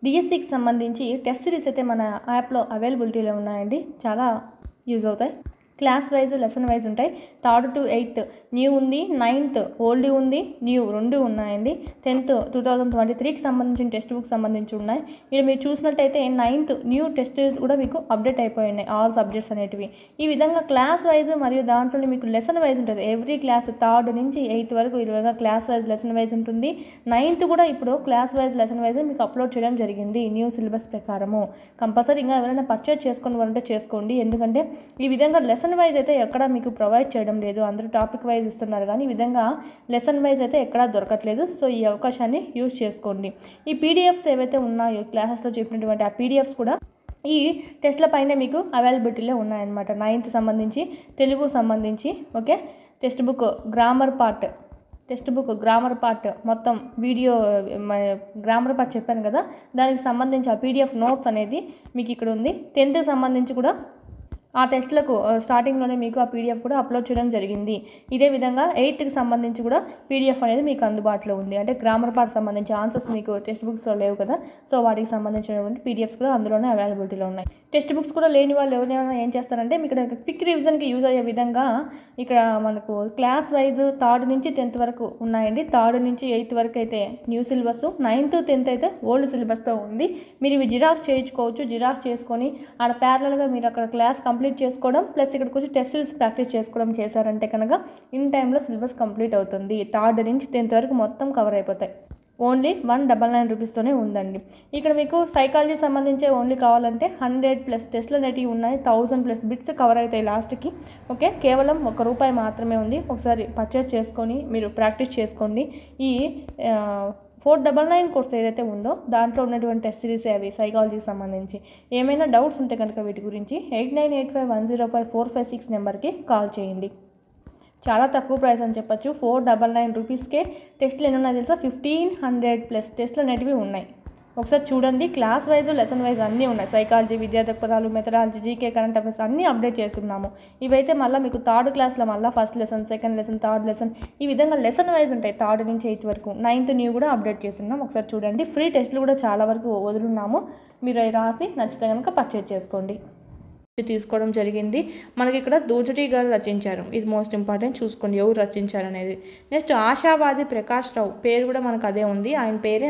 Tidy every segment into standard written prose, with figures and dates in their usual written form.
డిఎస్సికి సంబంధించి test series అయితే మన యాప్లో అవైలబిలిటీలో ఉన్నాయండి. చాలా యూజ్ అవుతాయి. క్లాస్ వైజ్ లెసన్ వైజ్ ఉంటాయి. 3rd to 8th న్యూ ఉంది, 9th ఓల్డ్ ఉంది, న్యూ రెండు ఉన్నాయండి. 10th 2023కి సంబంధించిన టెక్స్ట్ బుక్ సంబంధించి ఉన్నాయి. ఇక్కడ మీరు చూసినట్టయితే 9th న్యూ టెస్ట్ కూడా మీకు అప్డేట్ అయిపోయినాయి, ఆల్ సబ్జెక్ట్స్ అనేటివి. ఈ విధంగా క్లాస్ వైజ్ మరియు దాంట్లో మీకు లెసన్ వైజ్ ఉంటుంది. ఎవ్రీ క్లాస్ 3rd నుంచి 8th వరకు ఈ విధంగా క్లాస్ వైజ్ లెసన్ వైజ్ ఉంటుంది. 9th కూడా ఇప్పుడు క్లాస్ వైజ్ లెసన్ వైజ్ మీకు అప్లోడ్ చేయడం జరిగింది న్యూ సిలబస్ ప్రకారము. కంపల్సరీ ఇంకా ఎవరైనా పర్చేజ్ చేసుకోవాలంటే చేసుకోండి. ఎందుకంటే ఈ విధంగా లెసన్ వైజ్ అయితే ఎక్కడ మీకు ప్రొవైడ్ చేయడం లేదు. అందరూ టాపిక్ వైజ్ ఇస్తున్నారు కానీ ఈ విధంగా లెసన్ వైజ్ అయితే ఎక్కడా దొరకట్లేదు. సో ఈ అవకాశాన్ని యూజ్ చేసుకోండి. ఈ పీడిఎఫ్స్ ఏవైతే ఉన్నాయో క్లాసెస్లో చెప్పినటువంటి ఆ పీడిఎఫ్స్ కూడా ఈ టెస్ట్ల పైనే మీకు అవైలబిలిటీలో ఉన్నాయన్నమాట. 9th సంబంధించి, తెలుగు సంబంధించి okay, text book grammar part మొత్తం వీడియో గ్రామర్ పార్ట్ చెప్పాను కదా, దానికి సంబంధించి ఆ పీడిఎఫ్ నోట్స్ అనేది మీకు ఇక్కడ ఉంది. 10th సంబంధించి కూడా ఆ టెస్ట్లకు స్టార్టింగ్లోనే మీకు ఆ పీడిఎఫ్ కూడా అప్లోడ్ చేయడం జరిగింది. ఇదే విధంగా 8th సంబంధించి కూడా పీడిఎఫ్ అనేది మీకు అందుబాటులో ఉంది. అంటే గ్రామర్ పార్ట్ సంబంధించి ఆన్సర్స్ మీకు టెక్స్ట్ బుక్స్లో లేవు కదా, సో వాటికి సంబంధించినటువంటి పీడిఎఫ్స్ కూడా అందులోనే అవైలబిలిటీలో ఉన్నాయి. టెక్స్ట్ బుక్స్ కూడా లేని వాళ్ళు ఎవరైనా ఏం చేస్తారంటే మీకు క్విక్ రివిజన్కి యూజ్ అయ్యే విధంగా ఇక్కడ మనకు క్లాస్ వైజ్ 3rd నుంచి 10th వరకు ఉన్నాయండి. 3rd నుంచి 8th వరకు అయితే న్యూ సిలబస్, 9th 10th అయితే ఓల్డ్ సిలబస్తో ఉంది. మీరు ఇవి జిరాక్స్ చేయించుకోవచ్చు. జిరాక్స్ చేసుకొని ఆడ ప్యారలల్గా మీరు అక్కడ క్లాస్ కంప్లీట్ చేసుకోవడం ప్లస్ ఇక్కడికి వచ్చి టెస్ట్ సిరీస్ ప్రాక్టీస్ చేసుకోవడం చేశారంటే కనుక ఇన్ టైంలో సిలబస్ కంప్లీట్ అవుతుంది. 3rd నుంచి 10th వరకు మొత్తం కవర్ అయిపోతాయి. ఓన్లీ 199 రూపీస్తోనే ఉందండి. ఇక్కడ మీకు సైకాలజీ సంబంధించే ఓన్లీ కావాలంటే 100+ టెస్ట్లు అనేటివి ఉన్నాయి. 1000+ బిట్స్ కవర్ అవుతాయి లాస్ట్కి. ఓకే, కేవలం ₹1 మాత్రమే ఉంది. ఒకసారి పర్చేస్ చేసుకొని మీరు ప్రాక్టీస్ చేసుకోండి. ఈ 499 కోర్స్ ఏదైతే ఉందో దాంట్లో ఉన్నటువంటి టెస్ట్ సిరీస్ అవి సైకాలజీకి సంబంధించి. ఏమైనా డౌట్స్ ఉంటే కనుక వీటి గురించి 8985105456 నెంబర్కి కాల్ చేయండి. చాలా తక్కువ ప్రైస్ అని చెప్పచ్చు. 499 రూపీస్కే టెస్ట్లు ఎన్ని ఉన్నాయి తెలుసా, 1500+ టెస్ట్లు అనేటివి ఉన్నాయి. ఒకసారి చూడండి. క్లాస్ వైజ్ లెసన్ వైజ్ అన్నీ ఉన్నాయి. సైకాలజీ, విద్యా దృక్పథాలు, మెథడాలజీ, జీకే, కరెంట్ అఫైర్స్ అన్నీ అప్డేట్ చేస్తున్నాము. ఇవైతే మళ్ళీ మీకు 3rd క్లాస్లో మళ్ళీ 1st lesson, 2nd lesson, 3rd lesson ఈ విధంగా లెసన్ వైజ్ ఉంటాయి. 3rd నుంచి 8th వరకు. 9th న్యూ కూడా అప్డేట్ చేస్తున్నాం. ఒకసారి చూడండి. ఫ్రీ టెస్ట్లు కూడా చాలా వరకు వదులున్నాము. మీరు అవి రాసి నచ్చితే కనుక పర్చేజ్ చేసుకోండి. తీసుకోవడం జరిగింది. మనకి ఇక్కడ దూజటి గారు రచించారు. ఇది మోస్ట్ ఇంపార్టెంట్, చూసుకోండి ఎవరు రచించారు అనేది. నెక్స్ట్ ఆశావాది ప్రకాష్ రావు పేరు కూడా మనకు అదే ఉంది. ఆయన పేరే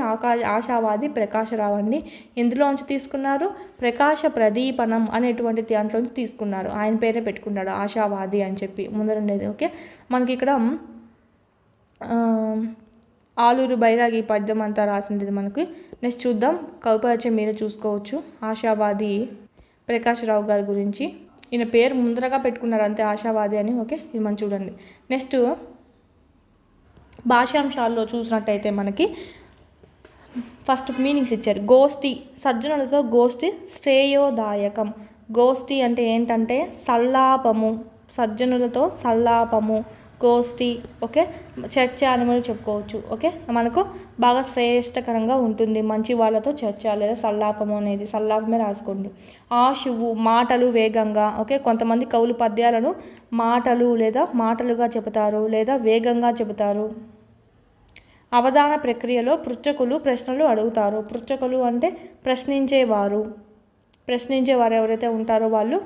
ఆశావాది ప్రకాష్ రావు అండి. ఇందులోంచి తీసుకున్నారు ప్రకాశ ప్రదీపనం అనేటువంటి దాంట్లోంచి తీసుకున్నారు. ఆయన పేరే పెట్టుకున్నాడు ఆశావాది అని చెప్పి ముందరుండేది. ఓకే, మనకి ఇక్కడ ఆలూరు బైరాగి పద్యం అంతా రాసింది మనకి. నెక్స్ట్ చూద్దాం. కవిపరిచయం మీరు చూసుకోవచ్చు. ఆశావాది ప్రకాష్ రావు గారి గురించి ఈయన పేరు ముందరగా పెట్టుకున్నారు అంతే, ఆశావాది అని. ఓకే, ఇది మనం చూడండి. నెక్స్ట్ భాషాంశాల్లో చూసినట్టయితే మనకి ఫస్ట్ మీనింగ్స్ ఇచ్చారు. గోష్ఠి, సజ్జనులతో గోష్ఠి శ్రేయోదాయకం. గోష్ఠి అంటే ఏంటంటే సల్లాపము, సజ్జనులతో సల్లాపము, గోష్ఠి. ఓకే, చర్చ అని మనం చెప్పుకోవచ్చు. ఓకే, మనకు బాగా శ్రేష్టకరంగా ఉంటుంది మంచి వాళ్ళతో చర్చ లేదా సల్లాపము అనేది. సల్లాపమే రాసుకోండి. ఆశువు, మాటలు వేగంగా. ఓకే, కొంతమంది కవులు పద్యాలను మాటలు లేదా మాటలుగా చెబుతారు లేదా వేగంగా చెబుతారు. అవధాన ప్రక్రియలో పృచ్ఛకులు ప్రశ్నలు అడుగుతారు. పృచ్ఛకులు అంటే ప్రశ్నించేవారు ఎవరైతే ఉంటారో వాళ్ళు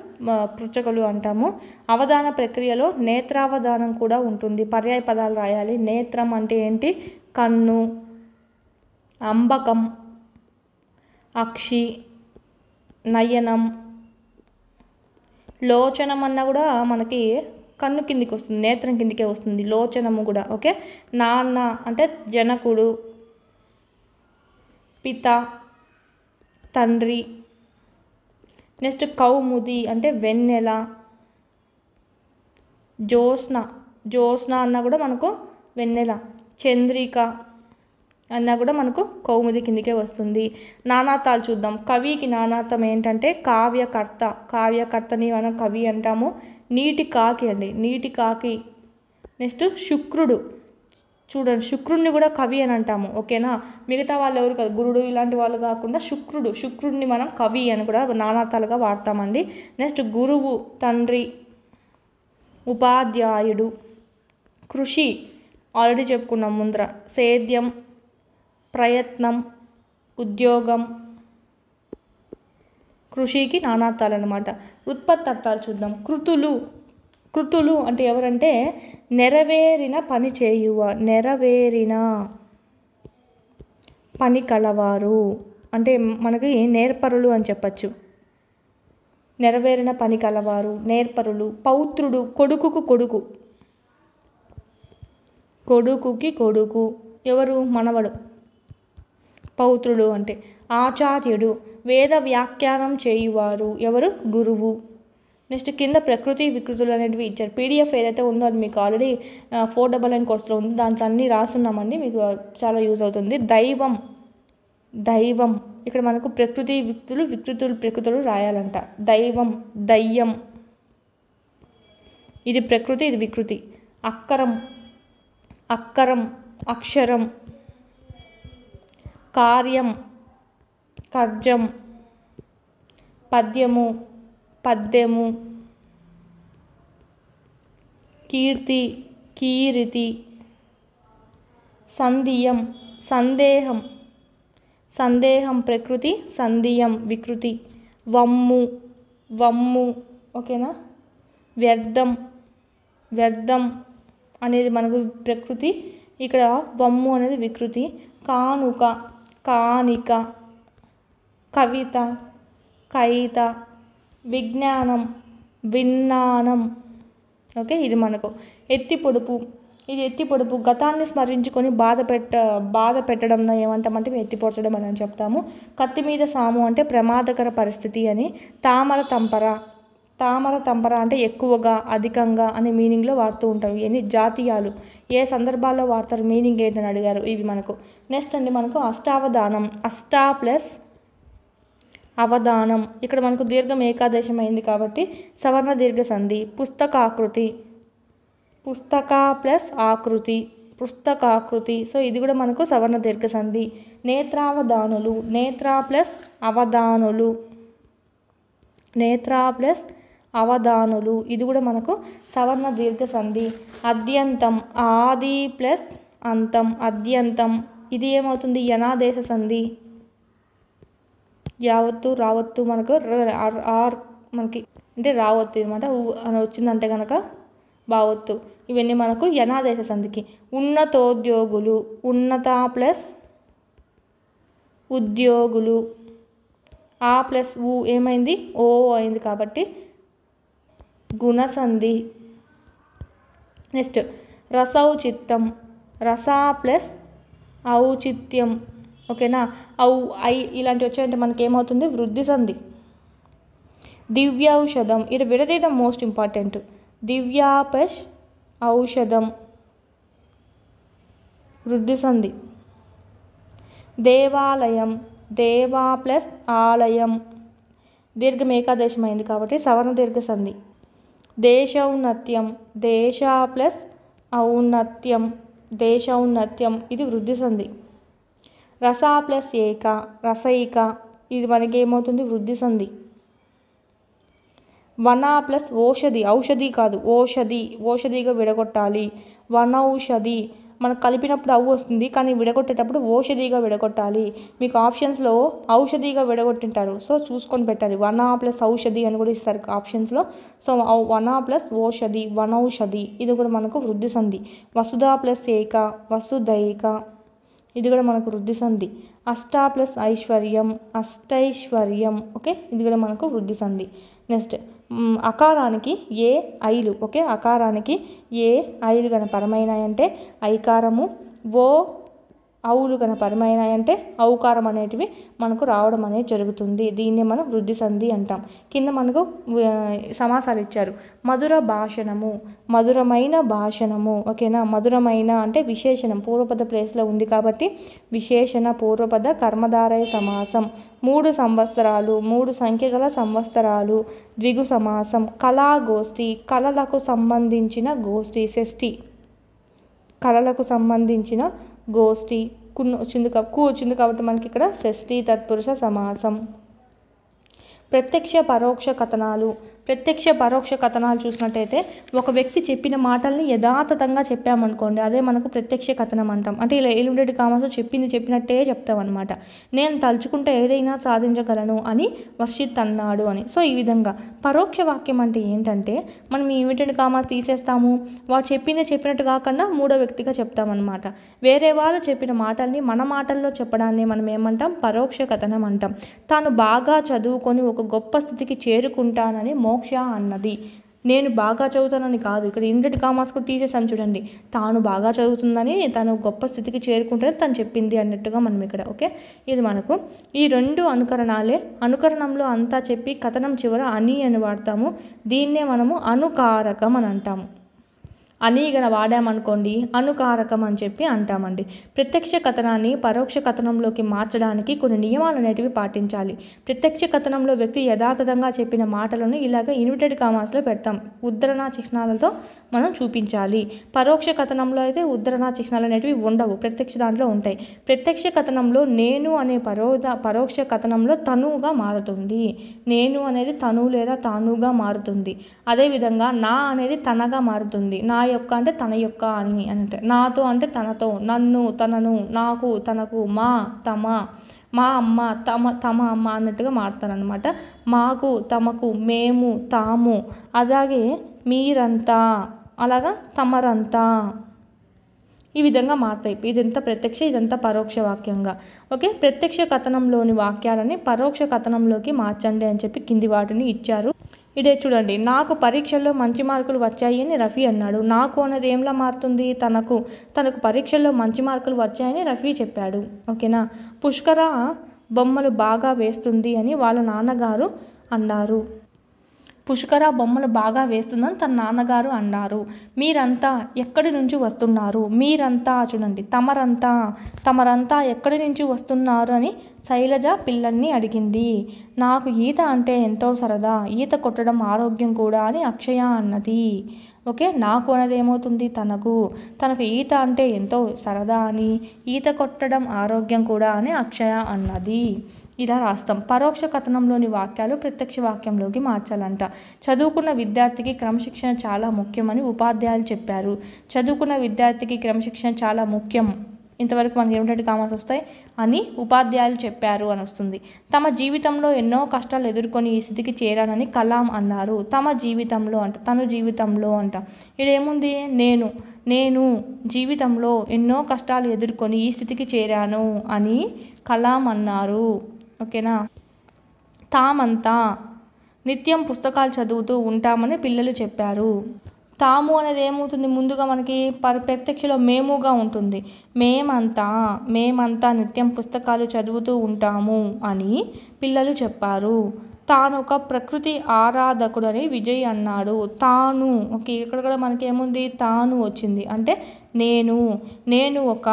పృచ్ఛకులు అంటాము. అవధాన ప్రక్రియలో నేత్రావధానం కూడా ఉంటుంది. పర్యాయ పదాలు రాయాలి. నేత్రం అంటే ఏంటి, కన్ను. అంబకం, అక్షి, నయనం. లోచనం అన్న కూడా మనకి కన్ను కిందికి వస్తుంది, నేత్రం కిందికే వస్తుంది. లోచనము కూడా. ఓకే, నాన్న అంటే జనకుడు, పిత తండ్రి. నెక్స్ట్ కౌముది అంటే వెన్నెల. జ్యోత్స్న అన్న కూడా మనకు వెన్నెల. చంద్రిక అన్న కూడా మనకు కౌముది కిందికే వస్తుంది. నానార్థాలు చూద్దాం. కవికి నానార్థం ఏంటంటే కావ్యకర్తని మనం కవి అంటాము. నీటి కాకి అండి, నీటి కాకి. నెక్స్ట్ శుక్రుడు, చూడండి శుక్రుడిని కూడా కవి అని అంటాము. ఓకేనా, మిగతా వాళ్ళు ఎవరు కాదు, గురుడు ఇలాంటి వాళ్ళు కాకుండా శుక్రుడిని మనం కవి అని కూడా నానార్థాలుగా వాడతామండి. నెక్స్ట్ గురువు, తండ్రి. ఉపాధ్యాయుడు. కృషి ఆల్రెడీ చెప్పుకున్నాం ముందర. సేద్యం, ప్రయత్నం, ఉద్యోగం. కృషికి నానార్థాలు అనమాట. ఉత్పత్తి అర్థాలు చూద్దాం. కృతులు అంటే ఎవరంటే నెరవేరిన పని చేయువ, నెరవేరిన పని కలవారు అంటే మనకి నేర్పరులు అని చెప్పచ్చు. నెరవేరిన పని కలవారు, నేర్పరులు. పౌత్రుడు కొడుకుకు కొడుకు, కొడుకుకి కొడుకు ఎవరు? మనవడు. పౌత్రుడు అంటే ఆచార్యుడు, వేద వ్యాఖ్యానం చేయువారు ఎవరు? గురువు. నెక్స్ట్ కింద ప్రకృతి వికృతులు అనేటివి ఇచ్చారు. పీడిఎఫ్ ఏదైతే ఉందో అది మీకు ఆల్రెడీ 499 కోర్సులో ఉంది, దాంట్లో అన్నీ రాసున్నామండి, మీకు చాలా యూజ్ అవుతుంది. దైవం ఇక్కడ మనకు ప్రకృతి వికృతులు ప్రకృతులు రాయాలంట. దైవం, దయ్యం ఇది ప్రకృతి, ఇది వికృతి. అక్కరం, అక్షరం. కార్యం, కర్జం. పద్యము, పద్యము. కీర్తి, కీరితి. సంధియం, సందేహం ప్రకృతి, సంధియం వికృతి. వమ్ము ఓకేనా. వ్యర్థం అనేది మనకు ప్రకృతి, ఇక్కడ వమ్ము అనేది వికృతి. కానిక, కవిత, కైత. విజ్ఞానం, విజ్ఞానం ఓకే. ఇది మనకు ఎత్తి పొడుపు గతాన్ని స్మరించుకొని బాధ పెట్టడం ఏమంటామంటే ఎత్తి పొడచడం అని చెప్తాము. కత్తి మీద సాము అంటే ప్రమాదకర పరిస్థితి అని. తామర తంపర అంటే ఎక్కువగా, అధికంగా అనే మీనింగ్లో వాడుతూ ఉంటాం. ఇవన్నీ జాతీయాలు, ఏ సందర్భాల్లో వాడతారు, మీనింగ్ ఏంటని అడిగారు ఇవి మనకు. నెక్స్ట్ అండి మనకు అష్టావధానం, ప్లస్ అవధానం. ఇక్కడ మనకు దీర్ఘం ఏకాదేశం అయింది కాబట్టి సవర్ణ దీర్ఘ సంధి. పుస్తక ప్లస్ ఆకృతి, పుస్తకాకృతి. సో ఇది కూడా మనకు సవర్ణ దీర్ఘ సంధి. నేత్రావధానులు, నేత్ర ప్లస్ అవధానులు, ఇది కూడా మనకు సవర్ణ దీర్ఘ సంధి. అద్యంతం, ఆది ప్లస్ అంతం, అద్యంతం. ఇది ఏమవుతుంది? యనాదేశ సంధి. యావత్తు, రావత్తు మనకు మనకి అంటే రావత్తు అనమాట. అని వచ్చిందంటే కనుక భావత్తు. ఇవన్నీ మనకు యనాదేశ సంధికి. ఉన్నతోద్యోగులు, ఉన్నత ప్లస్ ఉద్యోగులు. ఆ ప్లస్ ఊ ఏమైంది? ఓ అయింది కాబట్టి గుణసంధి. నెక్స్ట్ రసౌచిత్తం, రస ప్లస్ ఔచిత్యం ఓకేనా. ఇలాంటివి వచ్చాయంటే మనకి ఏమవుతుంది? వృద్ధి సంధి. దివ్యౌషధం, ఇక్కడ విడదీయడం మోస్ట్ ఇంపార్టెంట్. దివ్య ప్లస్ ఔషధం వృద్ధి సంధి. దేవాలయం, దేవా ప్లస్ ఆలయం దీర్ఘం ఏకాదేశం అయింది కాబట్టి సవర్ణ దీర్ఘ సంధి. దేశౌన్నత్యం, దేశ ప్లస్ ఔన్నత్యం, దేశౌన్నత్యం ఇది వృద్ధి సంధి. రస ప్లస్ ఏక, రసైక ఇది మనకి ఏమవుతుంది? వృద్ధి సంధి. వన ప్లస్ ఓషధి, ఔషధి కాదు ఓషధిగా విడగొట్టాలి. వనౌషధి మనకు కలిపినప్పుడు అవు వస్తుంది, కానీ విడగొట్టేటప్పుడు ఓషధిగా విడగొట్టాలి. మీకు ఆప్షన్స్లో ఔషధిగా విడగొట్టింటారు, సో చూసుకొని పెట్టాలి. వన ప్లస్ ఔషధి అని కూడా ఇస్తారు ఆప్షన్స్లో. సో వన ప్లస్ ఓషధి, వనౌషధి ఇది కూడా మనకు వృద్ధి సంధి. వసుధ ప్లస్ ఏక, వసుధైక ఇది కూడా మనకు వృద్ధి సంధి. అష్ట ప్లస్ ఐశ్వర్యం, అష్టైశ్వర్యం ఓకే ఇది కూడా మనకు వృద్ధి సంధి. నెక్స్ట్ అకారానికి ఏ ఐలు ఓకే. అకారానికి ఏ ఐలు కన పరమైనాయంటే ఐకారము, ఓ ఔలు కన పరమైనాయంటే ఔకారం అనేటివి మనకు రావడం అనేది జరుగుతుంది. దీన్నే మనం వృద్ధి సంధి అంటాం. కింద మనకు సమాసాలు ఇచ్చారు. మధుర భాషణము, మధురమైన భాషణము ఓకేనా. మధురమైన అంటే విశేషణం, పూర్వపద ప్లేస్లో ఉంది కాబట్టి విశేషణ పూర్వపద కర్మధారయ సమాసం. 3 సంవత్సరాలు, 3 సంఖ్య గల సంవత్సరాలు ద్విగు సమాసం. కళాగోష్ఠి, కళలకు సంబంధించిన గోష్ఠి, షష్ఠి కళలకు సంబంధించిన గోష్ఠి. కు వచ్చింది కాబట్టి మనకి ఇక్కడ షష్ఠి తత్పురుష సమాసం. ప్రత్యక్ష పరోక్ష కథనాలు, ప్రత్యక్ష పరోక్ష కథనాలు చూసినట్టయితే ఒక వ్యక్తి చెప్పిన మాటల్ని యథాతథంగా చెప్పామనుకోండి, అదే మనకు ప్రత్యక్ష కథనం అంటాం. అంటే ఇలా ఇన్వర్టెడ్ కామర్స్లో చెప్పినట్టే చెప్తామన్నమాట. నేను తలుచుకుంటే ఏదైనా సాధించగలను అని వర్షిత్ అన్నాడు అని. సో ఈ విధంగా పరోక్ష వాక్యం అంటే ఏంటంటే మనం ఈ ఇన్వర్టెడ్ కామర్స్ తీసేస్తాము, వాడు చెప్పినట్టు కాకుండా మూడో వ్యక్తిగా చెప్తామన్నమాట. వేరే వాళ్ళు చెప్పిన మాటల్ని మన మాటల్లో చెప్పడాన్ని మనం ఏమంటాం? పరోక్ష కథనం అంటాం. తాను బాగా చదువుకొని ఒక గొప్ప స్థితికి చేరుకుంటానని మోక్ష అన్నది. నేను బాగా చదువుతానని కాదు, ఇక్కడ ఇన్వర్టెడ్ కామర్స్ కూడా తీసేసాను చూడండి. తాను బాగా చదువుతుందని, తను గొప్ప స్థితికి చేరుకుంటుందని తను చెప్పింది అన్నట్టుగా మనం ఇక్కడ. ఓకే, ఇది మనకు ఈ రెండు అనుకరణాలే. అనుకరణంలో అంతా చెప్పి కథనం చివర అని వాడతాము. దీన్నే మనము అనుకారకం అని అంటాము. అనీగన వాడామనుకోండి అనుకారకం అని చెప్పి అంటామండి. ప్రత్యక్ష కథనాన్ని పరోక్ష కథనంలోకి మార్చడానికి కొన్ని నియమాలు అనేటివి పాటించాలి. ప్రత్యక్ష కథనంలో వ్యక్తి యథాతథంగా చెప్పిన మాటలను ఇలాగ ఇన్వర్టెడ్ కామర్స్లో పెడతాం, ఉద్ధరణ చిహ్నాలతో మనం చూపించాలి. పరోక్ష కథనంలో అయితే ఉద్ధరణ చిహ్నాలు అనేటివి ఉండవు, ప్రత్యక్ష దాంట్లో ఉంటాయి. ప్రత్యక్ష కథనంలో నేను అనే పరోక్ష కథనంలో తనువుగా మారుతుంది. నేను అనేది తను లేదా తానుగా మారుతుంది. అదేవిధంగా నా అనేది తనగా మారుతుంది. నా యొక్క అంటే తన యొక్క అని అంటే, నాతో అంటే తనతో, నన్ను తనను, నాకు తనకు, మా తమ, మా అమ్మ తమ అమ్మ అన్నట్టుగా మారుతారనమాట. మాకు తమకు, మేము తాము, అలాగే మీరంతా, అలాగా తమరంతా, ఈ విధంగా మారుతాయి. ఇదంతా ప్రత్యక్ష, ఇదంతా పరోక్ష వాక్యంగా. ఓకే, ప్రత్యక్ష కథనంలోని వాక్యాలని పరోక్ష కథనంలోకి మార్చండి అని చెప్పి కింది వాటిని ఇచ్చారు. ఇదే చూడండి, నాకు పరీక్షల్లో మంచి మార్కులు వచ్చాయి అని రఫీ అన్నాడు. నాకు అనేది ఏంలా మారుతుంది? తనకు పరీక్షల్లో మంచి మార్కులు వచ్చాయని రఫీ చెప్పాడు. ఓకేనా. పుష్కర బొమ్మలు బాగా వేస్తుంది అని వాళ్ళ నాన్నగారు అన్నారు. పుష్కర బొమ్మలు బాగా వేస్తుందని తన నాన్నగారు అన్నారు. మీరంతా ఎక్కడి నుంచి వస్తున్నారు? మీరంతా చూడండి, తమరంతా ఎక్కడి నుంచి వస్తున్నారు అని శైలజ పిల్లల్ని అడిగింది. నాకు ఈత అంటే ఎంతో సరదా, ఈత కొట్టడం ఆరోగ్యం కూడా అని అక్షయ అన్నది. ఓకే, నాకు అనేది ఏమవుతుంది? తనకు ఈత అంటే ఎంతో సరదా అని, ఈత కొట్టడం ఆరోగ్యం కూడా అని అక్షయ అన్నది. ఇలా రాస్తాం. పరోక్ష కథనంలోని వాక్యాలు ప్రత్యక్ష వాక్యంలోకి మార్చాలంట. చదువుకున్న విద్యార్థికి క్రమశిక్షణ చాలా ముఖ్యమని ఉపాధ్యాయులు చెప్పారు. చదువుకున్న విద్యార్థికి క్రమశిక్షణ చాలా ముఖ్యం. ఇంతవరకు మనకి ఏమిటంటే కామర్స్ వస్తాయి అని ఉపాధ్యాయులు చెప్పారు అని వస్తుంది. తమ జీవితంలో ఎన్నో కష్టాలు ఎదుర్కొని ఈ స్థితికి చేరానని కలాం అన్నారు. తమ జీవితంలో అంట, తను జీవితంలో అంట. ఇదేముంది? నేను జీవితంలో ఎన్నో కష్టాలు ఎదుర్కొని ఈ స్థితికి చేరాను అని కలాం అన్నారు. ఓకేనా. తామంతా నిత్యం పుస్తకాలు చదువుతూ ఉంటామని పిల్లలు చెప్పారు. తాము అనేది ఏమవుతుంది? ముందుగా మనకి ప్రత్యక్షలో మేముగా ఉంటుంది. మేమంతా నిత్యం పుస్తకాలు చదువుతూ ఉంటాము అని పిల్లలు చెప్పారు. తాను ఒక ప్రకృతి ఆరాధకుడని విజయ్ అన్నాడు. తాను, ఓకే, ఇక్కడ కూడా మనకి ఏముంది? తాను వచ్చింది. అంటే నేను ఒక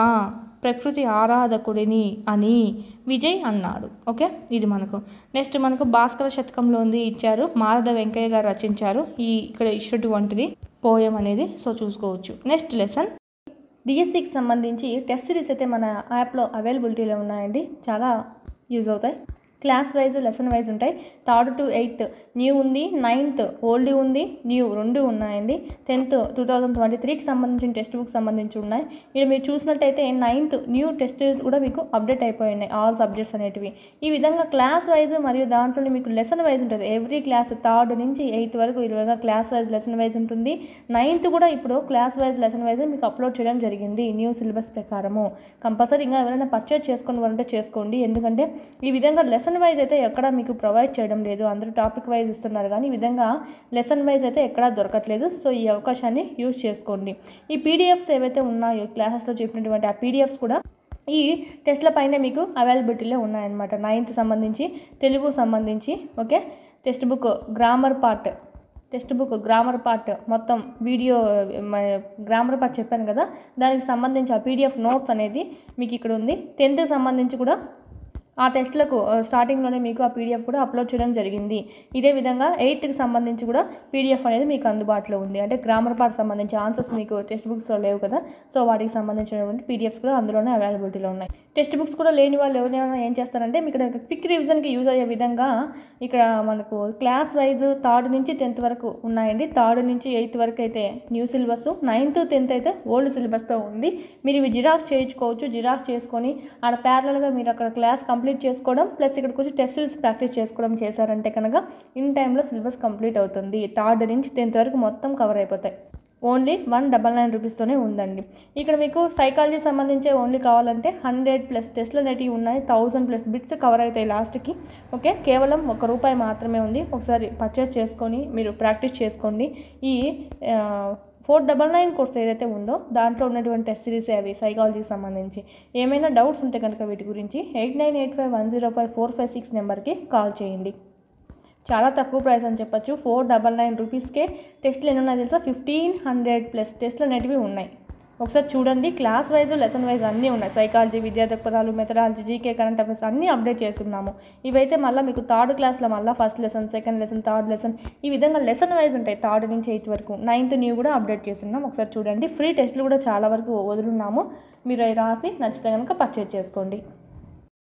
ప్రకృతి ఆరాధకుడిని అని విజయ్ అన్నాడు. ఓకే, ఇది మనకు. నెక్స్ట్ మనకు భాస్కర శతకంలో ఉంది ఇచ్చారు, మారద వెంకయ్య గారు రచించారు. ఇక్కడ ఇచ్చినటువంటిది పోయం అనేది. సో చూసుకోవచ్చు. నెక్స్ట్ లెసన్ డిఎస్సికి సంబంధించి టెస్ట్ సిరీస్ అయితే మన యాప్లో అవైలబిలిటీలో ఉన్నాయండి. చాలా యూజ్ అవుతాయి. క్లాస్ వైజ్, లెసన్ వైజ్ ఉంటాయి. 3rd to 8th న్యూ ఉంది, 9th ఓల్డ్ ఉంది, న్యూ రెండు ఉన్నాయండి. 10th 2023కి సంబంధించిన టెక్స్ట్ బుక్ సంబంధించి ఉన్నాయి. ఇక్కడ మీరు చూసినట్టయితే 9th న్యూ టెస్ట్ కూడా మీకు అప్డేట్ అయిపోయి ఉన్నాయి, ఆల్ సబ్జెక్ట్స్ అనేటివి. ఈ విధంగా క్లాస్ వైజ్ మరియు దాంట్లో మీకు లెసన్ వైజ్ ఉంటుంది. ఎవ్రీ క్లాస్ 3rd నుంచి 8th వరకు ఈ విధంగా క్లాస్ వైజ్, లెసన్ వైజ్ ఉంటుంది. 9th కూడా ఇప్పుడు క్లాస్ వైజ్, లెసన్ వైజ్ మీకు అప్లోడ్ చేయడం జరిగింది న్యూ సిలబస్ ప్రకారము. కంపల్సరీ ఇంకా ఎవరైనా పర్చేజ్ చేసుకోవాలంటే చేసుకోండి. ఎందుకంటే ఈ విధంగా లెసన్ వైజ్ అయితే ఎక్కడ మీకు ప్రొవైడ్ చేయడం లేదు. అందరూ టాపిక్ వైజ్ ఇస్తున్నారు కానీ ఈ విధంగా లెసన్ వైజ్ అయితే ఎక్కడా దొరకట్లేదు. సో ఈ అవకాశాన్ని యూజ్ చేసుకోండి. ఈ పీడిఎఫ్స్ ఏవైతే ఉన్నాయో క్లాసెస్లో చెప్పినటువంటి ఆ పీడిఎఫ్స్ కూడా ఈ టెస్ట్ల పైనే మీకు అవైలబిలిటీలో ఉన్నాయన్నమాట. 9th సంబంధించి, తెలుగు సంబంధించి. Okay, text book grammar part మొత్తం వీడియో గ్రామర్ పార్ట్ చెప్పాను కదా, దానికి సంబంధించి ఆ పీడిఎఫ్ నోట్స్ అనేది మీకు ఇక్కడ ఉంది. 10th సంబంధించి కూడా ఆ టెస్ట్లకు స్టార్టింగ్లోనే మీకు ఆ పీడిఎఫ్ కూడా అప్లోడ్ చేయడం జరిగింది. ఇదే విధంగా 8th సంబంధించి కూడా పీడిఎఫ్ అనేది మీకు అందుబాటులో ఉంది. అంటే గ్రామర్ పార్ట్ సంబంధించి ఆన్సర్స్ మీకు టెక్స్ట్ బుక్స్లో లేవు కదా, సో వాటికి సంబంధించినటువంటి పీడిఎఫ్స్ కూడా అందులోనే అవైలబిలిటీలో ఉన్నాయి. టెక్స్ట్ బుక్స్ కూడా లేని వాళ్ళు ఎవరైనా ఏం చేస్తారంటే మీకు ఇక్కడ క్విక్ రివిజన్కి యూజ్ అయ్యే విధంగా ఇక్కడ మనకు క్లాస్ వైజ్ 3rd నుంచి 10th వరకు ఉన్నాయండి. 3rd నుంచి 8th వరకు అయితే న్యూ సిలబస్, 9th 10th అయితే ఓల్డ్ సిలబస్తో ఉంది. మీరు ఇవి జిరాక్స్ చేయించుకోవచ్చు. జిరాక్స్ చేసుకొని ఆడ ప్యారలల్గా మీరు అక్కడ క్లాస్ కంప్లీట్ చేసుకోవడం ప్లస్ ఇక్కడికి వచ్చి టెస్ట్ సిరీస్ ప్రాక్టీస్ చేసుకోవడం చేశారంటే కనుక ఇన్ టైంలో సిలబస్ కంప్లీట్ అవుతుంది. 3rd నుంచి 10th వరకు మొత్తం కవర్ అయిపోతాయి. ఓన్లీ 199 రూపీస్తోనే ఉందండి. ఇక్కడ మీకు సైకాలజీ సంబంధించే ఓన్లీ కావాలంటే 100+ టెస్ట్లు అనేటివి ఉన్నాయి. 1000+ బిట్స్ కవర్ అవుతాయి లాస్ట్కి. ఓకే, కేవలం ₹1 మాత్రమే ఉంది. ఒకసారి పర్చేస్ చేసుకొని మీరు ప్రాక్టీస్ చేసుకోండి. ఈ 499 కోర్స్ ఏదైతే ఉందో దాంట్లో ఉన్నటువంటి టెస్ట్ సిరీస్ అవి సైకాలజీకి సంబంధించి. ఏమైనా డౌట్స్ ఉంటే కనుక వీటి గురించి 8985105456 నెంబర్కి కాల్ చేయండి. చాలా తక్కువ ప్రైస్ అని చెప్పచ్చు. 499 రూపీస్కే టెస్ట్లు ఎన్ని ఉన్నాయి తెలుసా? 1500+ టెస్ట్లు అనేటివి ఉన్నాయి. ఒకసారి చూడండి. క్లాస్ వైజ్, లెసన్ వైజ్ అన్నీ ఉన్నాయి. సైకాలజీ, విద్యా దృక్పథాలు, మెథడాలజీ, జీకే, కరెంట్ అఫైర్స్ అన్నీ అప్డేట్ చేస్తున్నాము. ఇవైతే మళ్ళీ మీకు 3rd క్లాస్లో మళ్ళీ 1st lesson, 2nd lesson, 3rd lesson ఈ విధంగా లెసన్ వైజ్ ఉంటాయి. 3rd నుంచి 8th వరకు. 9th న్యూ కూడా అప్డేట్ చేస్తున్నాం. ఒకసారి చూడండి. ఫ్రీ టెస్ట్లు కూడా చాలా వరకు వదులున్నాము. మీరు రాసి నచ్చితే కనుక పర్చేజ్ చేసుకోండి.